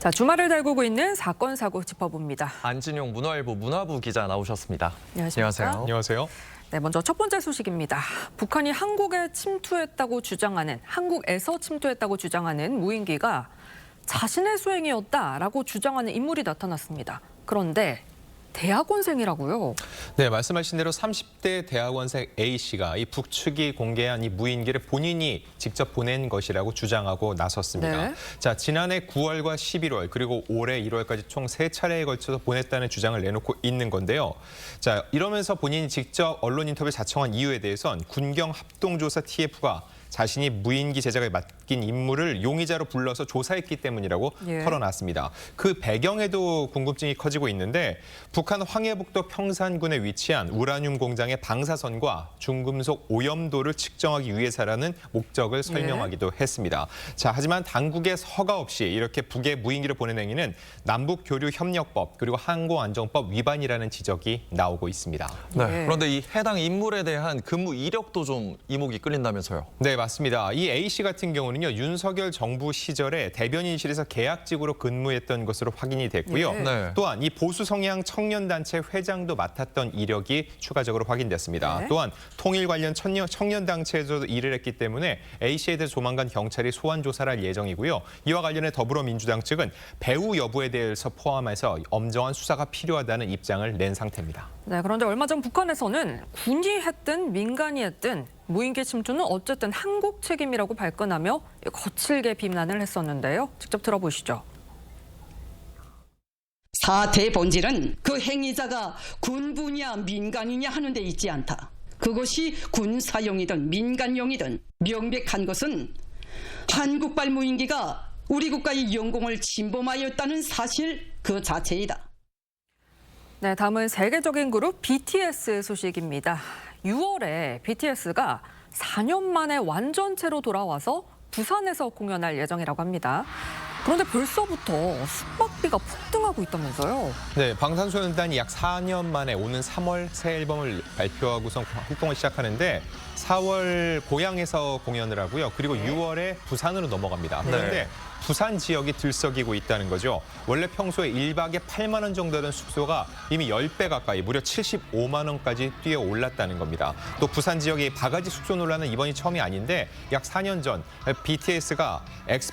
자, 주말을 달구고 있는 사건 사고 짚어봅니다. 안진용 문화일보 문화부 기자 나오셨습니다. 안녕하십니까? 안녕하세요. 네, 먼저 첫 번째 소식입니다. 북한이 한국에 침투했다고 주장하는, 한국에서 침투했다고 주장하는 무인기가 자신의 수행이었다라고 주장하는 인물이 나타났습니다. 그런데 대학원생이라고요? 네, 말씀하신 대로 30대 대학원생 A씨가 이 북측이 공개한 이 무인기를 본인이 직접 보낸 것이라고 주장하고 나섰습니다. 네. 자, 지난해 9월과 11월 그리고 올해 1월까지 총 3차례에 걸쳐서 보냈다는 주장을 내놓고 있는 건데요. 자, 이러면서 본인이 직접 언론 인터뷰 자청한 이유에 대해선 군경 합동조사 TF가 자신이 무인기 제작에 맡긴 임무를 용의자로 불러서 조사했기 때문이라고 털어놨습니다. 그 배경에도 궁금증이 커지고 있는데 북한 황해북도 평산군에 위치한 우라늄 공장의 방사선과 중금속 오염도를 측정하기 위해서라는 목적을 설명하기도 했습니다. 자, 하지만 당국의 허가 없이 이렇게 북에 무인기를 보낸 행위는 남북교류협력법 그리고 항공안전법 위반이라는 지적이 나오고 있습니다. 네. 그런데 이 해당 인물에 대한 근무 이력도 좀 이목이 끌린다면서요? 네, 맞습니다. 이 A씨 같은 경우는요, 윤석열 정부 시절에 대변인실에서 계약직으로 근무했던 것으로 확인이 됐고요. 네. 또한 이 보수 성향 청년단체 회장도 맡았던 이력이 추가적으로 확인됐습니다. 네. 또한 통일 관련 청년단체에서도 일을 했기 때문에 A씨에 대해서 조만간 경찰이 소환 조사를 할 예정이고요. 이와 관련해 더불어민주당 측은 배후 여부에 대해서 포함해서 엄정한 수사가 필요하다는 입장을 낸 상태입니다. 네, 그런데 얼마 전 북한에서는 군이 했든 민간이 했든 무인기 침투는 어쨌든 한국 책임이라고 발끈하며 거칠게 비난을 했었는데요. 직접 들어보시죠. 사태의 본질은 그 행위자가 군부냐 민간이냐 하는 데 있지 않다. 그것이 군사용이든 민간용이든 명백한 것은 한국발 무인기가 우리 국가의 영공을 침범하였다는 사실 그 자체이다. 네, 다음은 세계적인 그룹 BTS 소식입니다. 6월에 BTS가 4년 만에 완전체로 돌아와서 부산에서 공연할 예정이라고 합니다. 그런데 벌써부터 숙박비가 폭등하고 있다면서요? 네, 방탄소년단이 약 4년 만에 오는 3월 새 앨범을 발표하고서 활동을 시작하는데 4월 고향에서 공연을 하고요. 그리고 6월에 부산으로 넘어갑니다. 그런데 부산 지역이 들썩이고 있다는 거죠. 원래 평소에 1박에 8만 원 정도던 숙소가 이미 10배 가까이 무려 75만 원까지 뛰어 올랐다는 겁니다. 또 부산 지역의 바가지 숙소 논란은 이번이 처음이 아닌데 약 4년 전 BTS가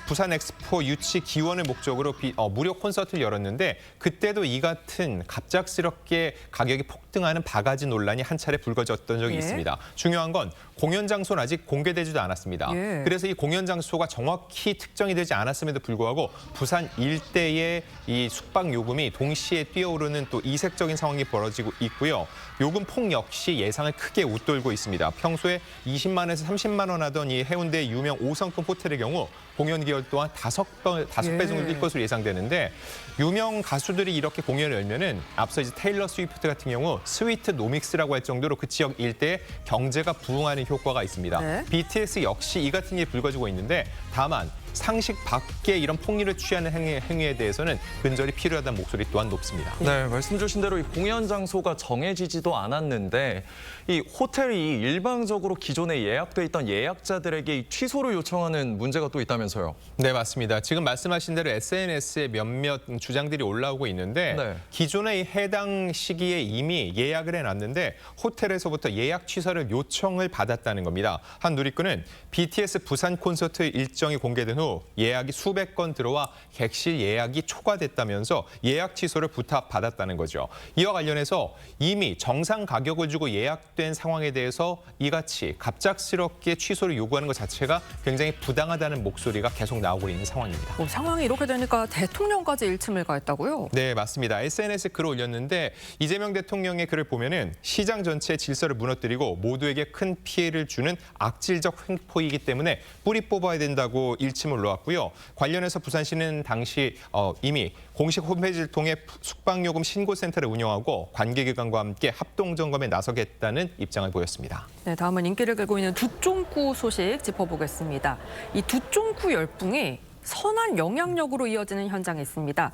부산 엑스포 유치 기원을 목적으로 무료 콘서트를 열었는데 그때도 이 같은 갑작스럽게 가격이 폭등하는 바가지 논란이 한 차례 불거졌던 적이 있습니다. 중요한 건 공연 장소는 아직 공개되지도 않았습니다. 그래서 이 공연 장소가 정확히 특정이 되지 않았음에도 불구하고 부산 일대의 이 숙박 요금이 동시에 뛰어오르는 또 이색적인 상황이 벌어지고 있고요. 요금 폭 역시 예상을 크게 웃돌고 있습니다. 평소에 20만에서 30만 원 하던 이 해운대 유명 5성급 호텔의 경우 공연 기간 또한 5배 정도 뛸 것으로 예상되는데 유명 가수들이 이렇게 공연을 열면은 앞서 이제 테일러 스위프트 같은 경우 스위트 노믹스라고 할 정도로 그 지역 일대에 경제가 부흥하는 효과가 있습니다. BTS 역시 이 같은 일이 불거지고 있는데 다만 상식 밖에 이런 폭리를 취하는 행위에 대해서는 근절이 필요하다는 목소리 또한 높습니다. 네, 말씀 주신 대로 이 공연 장소가 정해지지도 않았는데 이 호텔이 일방적으로 기존에 예약돼 있던 예약자들에게 이 취소를 요청하는 문제가 또 있다면서요? 네, 맞습니다. 지금 말씀하신 대로 SNS에 몇몇 주장들이 올라오고 있는데 기존의 해당 시기에 이미 예약을 해놨는데 호텔에서부터 예약 취소를 요청을 받았다는 겁니다. 한 누리꾼은 BTS 부산 콘서트 일정이 공개된 후 예약이 수백 건 들어와 객실 예약이 초과됐다면서 예약 취소를 부탁받았다는 거죠. 이와 관련해서 이미 정상 가격을 주고 예약된 상황에 대해서 이같이 갑작스럽게 취소를 요구하는 것 자체가 굉장히 부당하다는 목소리가 계속 나오고 있는 상황입니다. 상황이 이렇게 되니까 대통령까지 일침을 가했다고? 네, 맞습니다. SNS에 글을 올렸는데 이재명 대통령의 글을 보면은 시장 전체의 질서를 무너뜨리고 모두에게 큰 피해를 주는 악질적 횡포이기 때문에 뿌리 뽑아야 된다고 일침을 놓았고요. 관련해서 부산시는 당시 이미 공식 홈페이지를 통해 숙박요금 신고센터를 운영하고 관계기관과 함께 합동점검에 나서겠다는 입장을 보였습니다. 네, 다음은 인기를 끌고 있는 두쫑쿠 소식 짚어보겠습니다. 이 두쫑쿠 열풍이 선한 영향력으로 이어지는 현장이 있습니다.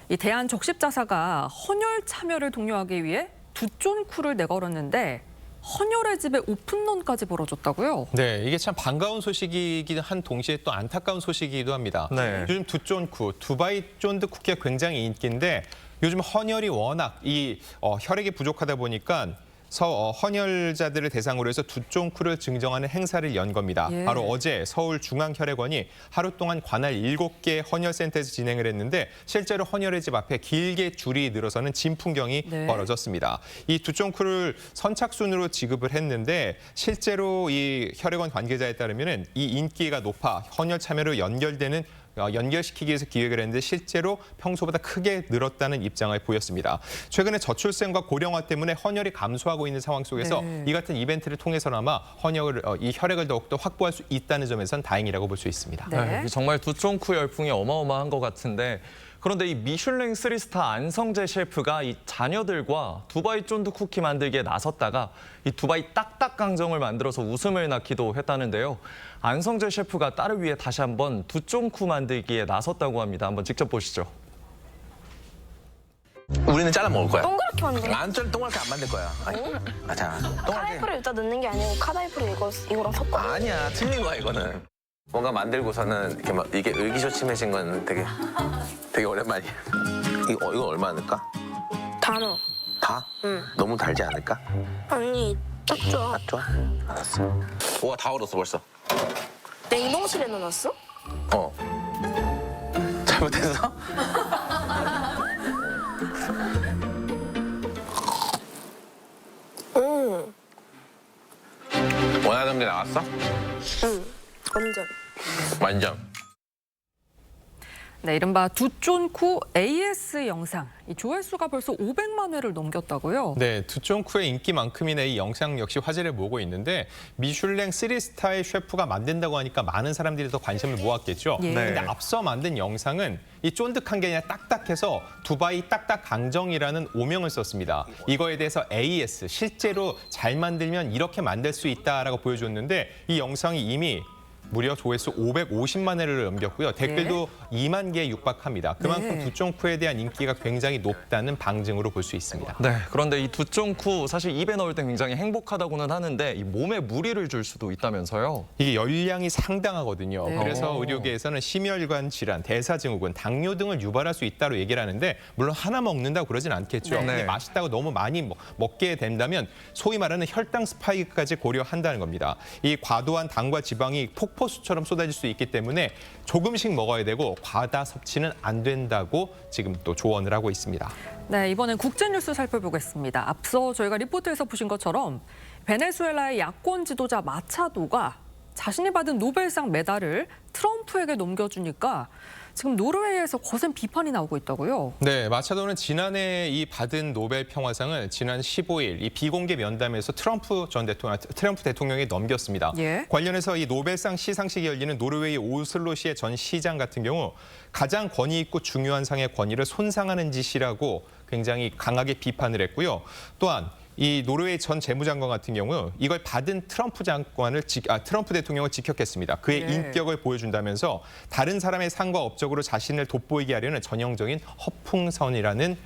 이 대한적십자사가 헌혈 참여를 독려하기 위해 두쫑쿠를 내걸었는데 헌혈의 집에 오픈런까지 벌어졌다고요? 네, 이게 참 반가운 소식이기도 한 동시에 또 안타까운 소식이기도 합니다. 네. 요즘 두쫀쿠, 두바이 쫀드 쿠키가 굉장히 인기인데 요즘 헌혈이 워낙 혈액이 부족하다 보니까 헌혈자들을 대상으로 해서 두쫀쿠를 증정하는 행사를 연 겁니다. 예. 바로 어제 서울중앙혈액원이 하루 동안 관할 7개 헌혈센터에서 진행을 했는데 실제로 헌혈의 집 앞에 길게 줄이 늘어서는 진풍경이 네. 벌어졌습니다. 이 두쫀쿠를 선착순으로 지급을 했는데 실제로 이 혈액원 관계자에 따르면 이 인기가 높아 헌혈 참여로 연결시키기 위해서 기획을 했는데 실제로 평소보다 크게 늘었다는 입장을 보였습니다. 최근에 저출생과 고령화 때문에 헌혈이 감소하고 있는 상황 속에서 네. 이 같은 이벤트를 통해서나마 이 혈액을 더욱더 확보할 수 있다는 점에선 다행이라고 볼 수 있습니다. 네. 네, 정말 두쫑쿠 열풍이 어마어마한 것 같은데 그런데 이 미슐랭 3스타 안성재 셰프가 이 자녀들과 두바이 쫀드 쿠키 만들기에 나섰다가 이 두바이 딱딱 강정을 만들어서 웃음을 낳기도 했다는데요. 안성재 셰프가 딸을 위해 다시 한번 두쫑쿠 만들기에 나섰다고 합니다. 한번 직접 보시죠. 우리는 잘라 먹을 거야. 동그랗게 만들어. 동그랗게 안 만들 거야. 자, 동그랗게. 카다이프를 여기다 넣는 게 아니고 카다이프를 이거랑 섞어. 아니야, 틀린 거야 이거는. 뭔가 만들고서는 이렇게 막 이게 의기소침해진 건 되게 오랜만이야. 이거 얼마 넣을까? 다 넣어. 다? 응. 너무 달지 않을까? 아니 딱 좋아. 딱 좋아. 알았어. 우와, 다 얼었어 벌써. 냉동실에 넣어놨어? 잘못했어? 응. 원하던 게 나왔어? 응. 완전. 완전. 네, 이른바 두쫀쿠 AS 영상. 이 조회수가 벌써 500만 회를 넘겼다고요? 네, 두쫑쿠의 인기만큼이나 이 영상 역시 화제를 모으고 있는데 미슐랭 3스타의 셰프가 만든다고 하니까 많은 사람들이 더 관심을 모았겠죠. 예. 근데 앞서 만든 영상은 이 쫀득한 게 아니라 딱딱해서 두바이 딱딱 강정이라는 오명을 썼습니다. 이거에 대해서 AS, 실제로 잘 만들면 이렇게 만들 수 있다라고 보여줬는데 이 영상이 이미 무려 조회수 550만 회를 넘겼고요. 댓글도 2만 개에 육박합니다. 그만큼 네. 두쫑쿠에 대한 인기가 굉장히 높다는 방증으로 볼 수 있습니다. 네, 그런데 이 두쫑쿠 사실 입에 넣을 때 굉장히 행복하다고는 하는데 이 몸에 무리를 줄 수도 있다면서요. 이게 열량이 상당하거든요. 네. 그래서 의료계에서는 심혈관 질환, 대사증후군, 당뇨 등을 유발할 수 있다고 얘기를 하는데 물론 하나 먹는다고 그러진 않겠죠. 네. 근데 맛있다고 너무 많이 먹게 된다면 소위 말하는 혈당 스파이크까지 고려한다는 겁니다. 이 과도한 당과 지방이 폭포수처럼 쏟아질 수 있기 때문에 조금씩 먹어야 되고 과다 섭취는 안 된다고 지금 또 조언을 하고 있습니다. 네, 이번엔 국제뉴스 살펴보겠습니다. 앞서 저희가 리포트에서 보신 것처럼 베네수엘라의 야권 지도자 마차도가 자신이 받은 노벨상 메달을 트럼프에게 넘겨주니까 지금 노르웨이에서 거센 비판이 나오고 있다고요? 네, 마차도는 지난해 이 받은 노벨 평화상을 지난 15일 이 비공개 면담에서 트럼프 대통령에 넘겼습니다. 예. 관련해서 이 노벨상 시상식이 열리는 노르웨이 오슬로시의 전 시장 같은 경우 가장 권위 있고 중요한 상의 권위를 손상하는 짓이라고 굉장히 강하게 비판을 했고요. 또한 이 노르웨이 전 재무장관 같은 경우 이걸 받은 트럼프 대통령을 직격했습니다. 그의 네. 인격을 보여준다면서 다른 사람의 상과 업적으로 자신을 돋보이게 하려는 전형적인 허풍선이라는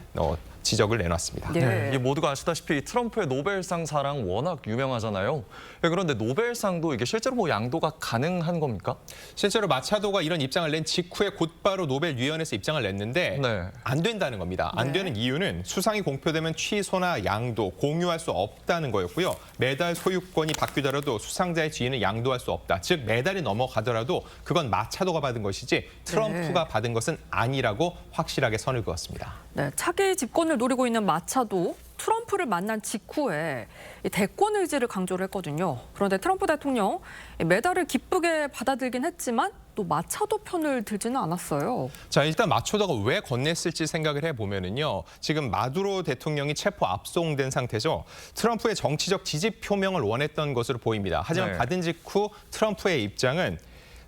지적을 내놨습니다. 네. 이 모두가 아시다시피 트럼프의 노벨상 사랑 워낙 유명하잖아요. 네, 그런데 노벨상도 이게 실제로 뭐 양도가 가능한 겁니까? 실제로 마차도가 이런 입장을 낸 직후에 곧바로 노벨위원회에서 입장을 냈는데 네. 안 된다는 겁니다. 안 네. 되는 이유는 수상이 공표되면 취소나 양도, 공유할 수 없다는 거였고요. 메달 소유권이 바뀌더라도 수상자의 지위는 양도할 수 없다. 즉 메달이 넘어가더라도 그건 마차도가 받은 것이지 트럼프가 받은 것은 아니라고 확실하게 선을 그었습니다. 네, 차기 집권을 노리고 있는 마차도 트럼프를 만난 직후에 이 대권 의지를 강조를 했거든요. 그런데 트럼프 대통령 메달을 기쁘게 받아들긴 했지만 또 마차도 편을 들지는 않았어요. 자, 일단 마차도가 왜 건넸을지 생각을 해보면은요. 지금 마두로 대통령이 체포 압송된 상태죠. 트럼프의 정치적 지지 표명을 원했던 것으로 보입니다. 하지만 네. 받은 직후 트럼프의 입장은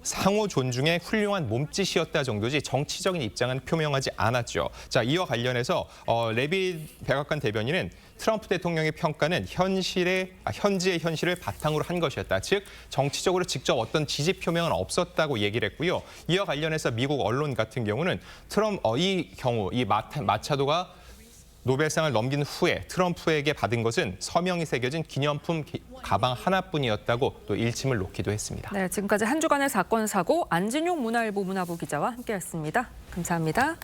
상호 존중의 훌륭한 몸짓이었다 정도지 정치적인 입장은 표명하지 않았죠. 자, 이와 관련해서 레비 백악관 대변인은 트럼프 대통령의 평가는 현지의 현실을 바탕으로 한 것이었다. 즉 정치적으로 직접 어떤 지지 표명은 없었다고 얘기를 했고요. 이와 관련해서 미국 언론 같은 경우는 이 마차도가 노벨상을 넘긴 후에 트럼프에게 받은 것은 서명이 새겨진 기념품 가방 하나뿐이었다고 또 일침을 놓기도 했습니다. 네, 지금까지 한 주간의 사건 사고 안진용 문화일보 문화부 기자와 함께했습니다. 감사합니다.